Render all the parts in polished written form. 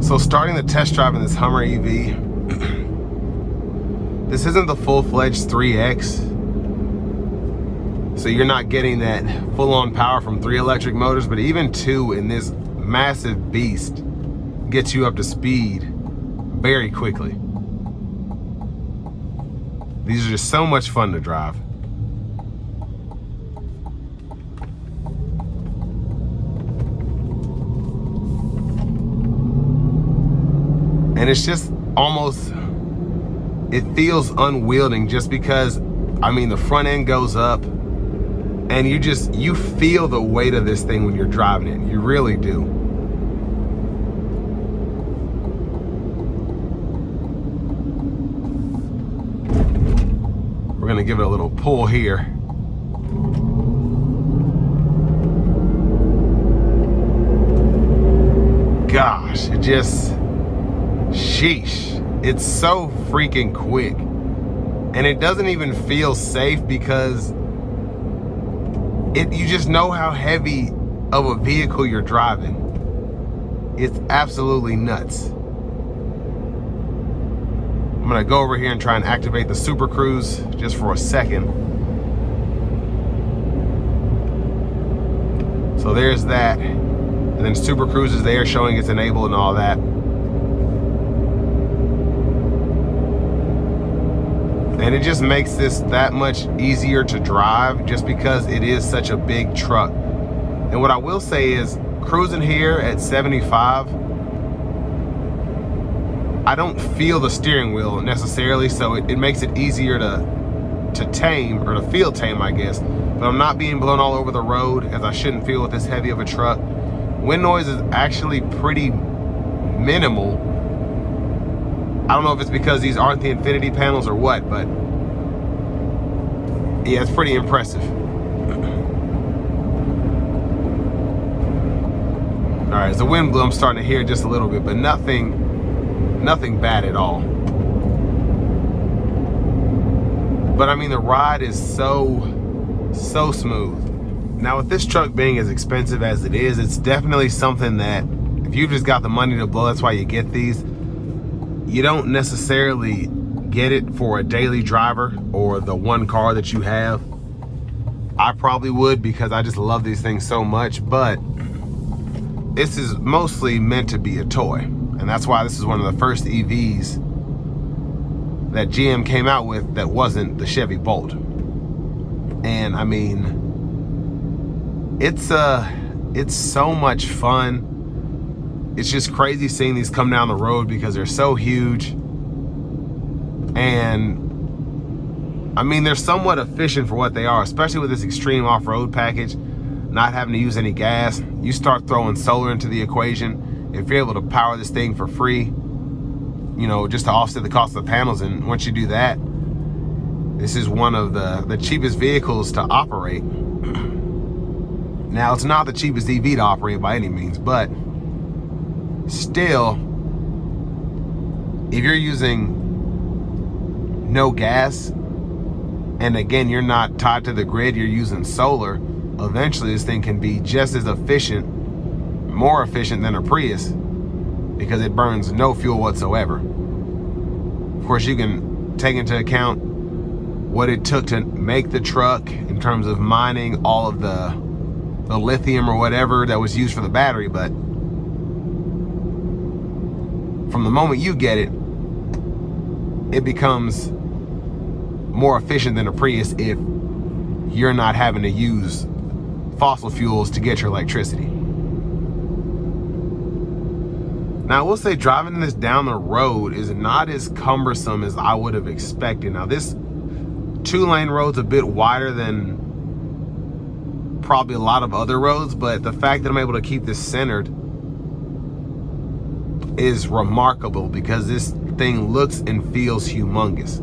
So starting the test drive in this Hummer EV, this isn't the full-fledged 3X. So you're not getting that full-on power from 3 electric motors, but even 2 in this massive beast gets you up to speed very quickly. These are just so much fun to drive. And it's just almost, it feels unwielding just because, I mean, the front end goes up and you feel the weight of this thing when you're driving it. You really do. We're gonna give it a little pull here. Gosh, it just, sheesh. It's so freaking quick. And it doesn't even feel safe because you just know how heavy of a vehicle you're driving. It's absolutely nuts. I'm gonna go over here and try and activate the Super Cruise just for a second. So there's that. And then Super Cruise is there showing it's enabled and all that. And it just makes this that much easier to drive just because it is such a big truck. And what I will say is, cruising here at 75, I don't feel the steering wheel necessarily, so it makes it easier to tame, or to feel tame, I guess. But I'm not being blown all over the road, as I shouldn't feel with this heavy of a truck. Wind noise is actually pretty minimal. I don't know if it's because these aren't the infinity panels or what, but yeah, it's pretty impressive. All right, as the wind blew, I'm starting to hear just a little bit, but nothing bad at all. But I mean, the ride is so smooth. Now, with this truck being as expensive as it is, it's definitely something that if you've just got the money to blow, that's why you get these. You don't necessarily get it for a daily driver or the one car that you have. I probably would, because I just love these things so much, but this is mostly meant to be a toy. And that's why this is one of the first EVs that GM came out with that wasn't the Chevy Bolt. And I mean, it's so much fun. It's just crazy seeing these come down the road because they're so huge. And I mean, they're somewhat efficient for what they are, especially with this extreme off-road package, not having to use any gas. You start throwing solar into the equation, if you're able to power this thing for free, you know, just to offset the cost of the panels. And once you do that, this is one of the cheapest vehicles to operate. Now, it's not the cheapest EV to operate by any means, but still, if you're using no gas, and again, you're not tied to the grid, you're using solar, eventually this thing can be just as efficient, more efficient than a Prius, because it burns no fuel whatsoever. Of course, you can take into account what it took to make the truck in terms of mining all of the lithium or whatever that was used for the battery, but from the moment you get it, it becomes more efficient than a Prius if you're not having to use fossil fuels to get your electricity. Now, I will say driving this down the road is not as cumbersome as I would have expected. Now, this 2-lane road's a bit wider than probably a lot of other roads, but the fact that I'm able to keep this centered is remarkable because this thing looks and feels humongous.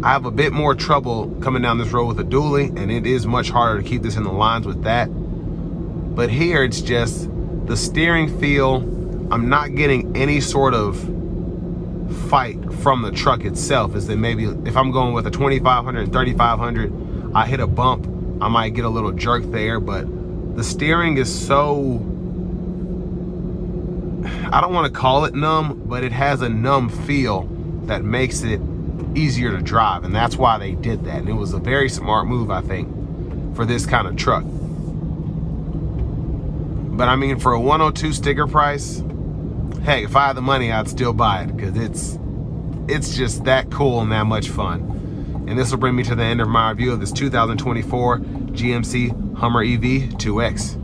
I have a bit more trouble coming down this road with a dually, and it is much harder to keep this in the lines with that. But here, it's just the steering feel. I'm not getting any sort of fight from the truck itself. Is that maybe if I'm going with a 2500 and 3500, I hit a bump, I might get a little jerk there, but the steering is so, I don't want to call it numb, but it has a numb feel that makes it easier to drive, and that's why they did that. And it was a very smart move, I think, for this kind of truck. But I mean, for a 102 sticker price, heck, if I had the money, I'd still buy it, because it's just that cool and that much fun. And this will bring me to the end of my review of this 2024 GMC Hummer EV 2X.